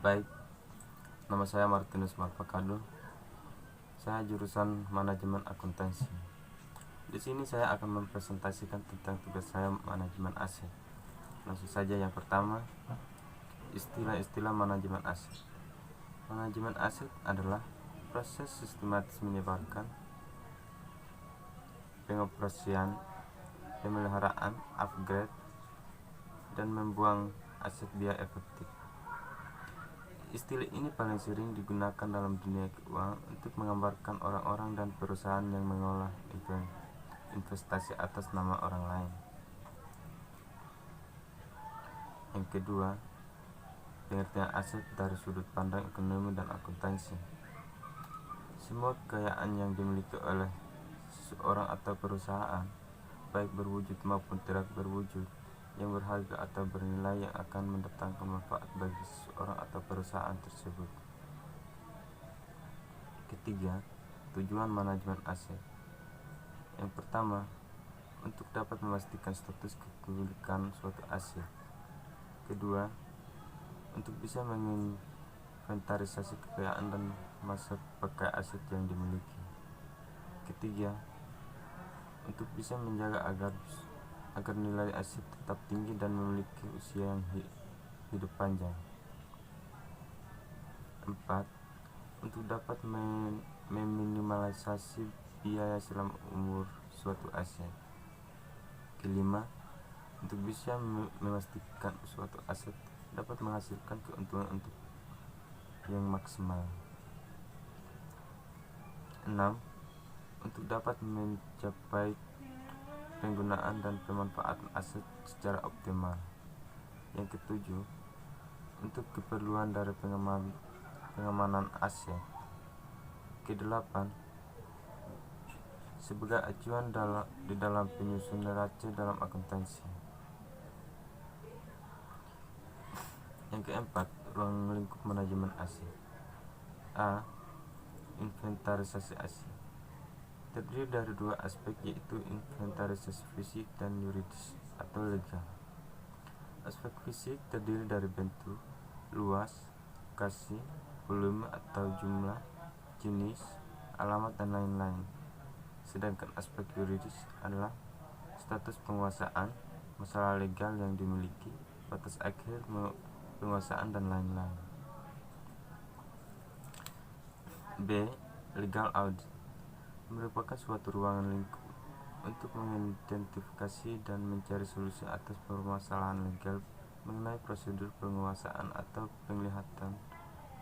Baik, nama saya Martinus Marpakado. Saya jurusan Manajemen Akuntansi. Di sini saya akan mempresentasikan tentang tugas saya manajemen aset. Langsung saja, yang pertama, istilah-istilah manajemen aset. Manajemen aset adalah proses sistematis menyebarkan, pengoperasian, pemeliharaan, upgrade, dan membuang aset biaya efektif. Istilah ini paling sering digunakan dalam dunia keuangan untuk menggambarkan orang-orang dan perusahaan yang mengolah investasi atas nama orang lain. Yang kedua, pengertian aset dari sudut pandang ekonomi dan akuntansi. Semua kekayaan yang dimiliki oleh seseorang atau perusahaan, baik berwujud maupun tidak berwujud, yang berharga atau bernilai yang akan mendatangkan manfaat bagi seseorang atau perusahaan tersebut. Ketiga, tujuan manajemen aset. Yang pertama, untuk dapat memastikan status kepemilikan suatu aset. Kedua, untuk bisa menginventarisasi kekayaan dan masa pakai aset yang dimiliki. Ketiga, untuk bisa menjaga agar nilai aset tetap tinggi dan memiliki usia yang hidup panjang. 4. Untuk dapat meminimalisasi biaya selama umur suatu aset. Kelima, untuk bisa memastikan suatu aset dapat menghasilkan keuntungan untuk yang maksimal. 6. Untuk dapat mencapai penggunaan dan pemanfaatan aset secara optimal. Yang ketujuh, untuk keperluan dari pengamanan aset. Kedelapan, sebagai acuan di dalam penyusunan neraca dalam akuntansi. Yang keempat, ruang lingkup manajemen aset. A. Inventarisasi aset terdiri dari dua aspek, yaitu inventarisasi fisik dan yuridis atau legal. Aspek fisik terdiri dari bentuk, luas, lokasi, volume atau jumlah, jenis, alamat, dan lain-lain. Sedangkan aspek yuridis adalah status penguasaan, masalah legal yang dimiliki, batas akhir penguasaan, dan lain-lain. B. Legal audit merupakan suatu ruangan lingkup untuk mengidentifikasi dan mencari solusi atas permasalahan legal mengenai prosedur penguasaan atau penglihatan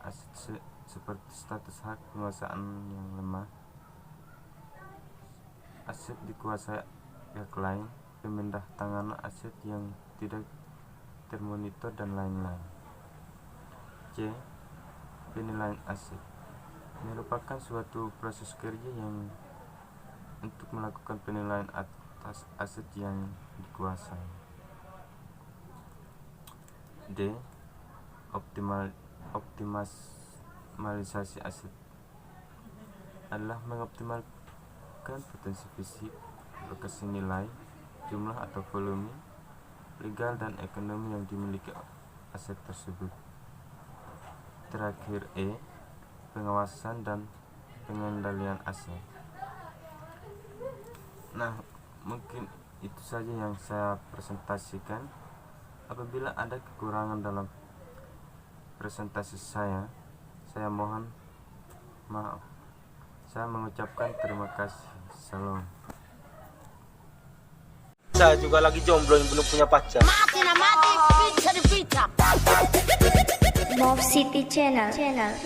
aset seperti status hak penguasaan yang lemah, aset dikuasai pihak lain, pemindah tanganan aset yang tidak termonitor, dan lain-lain. C. Penilaian aset merupakan suatu proses kerja yang untuk melakukan penilaian atas aset yang dikuasai. D. Optimalisasi aset adalah mengoptimalkan potensi fisik, lokasi, nilai, jumlah atau volume, legal dan ekonomi yang dimiliki aset tersebut. Terakhir, E. Pengawasan dan pengendalian aset. Nah, mungkin itu saja yang saya presentasikan. Apabila ada kekurangan dalam presentasi saya mohon maaf. Saya mengucapkan terima kasih. Salam. Saya juga lagi jomblo yang belum punya pacar. Mob City Channel.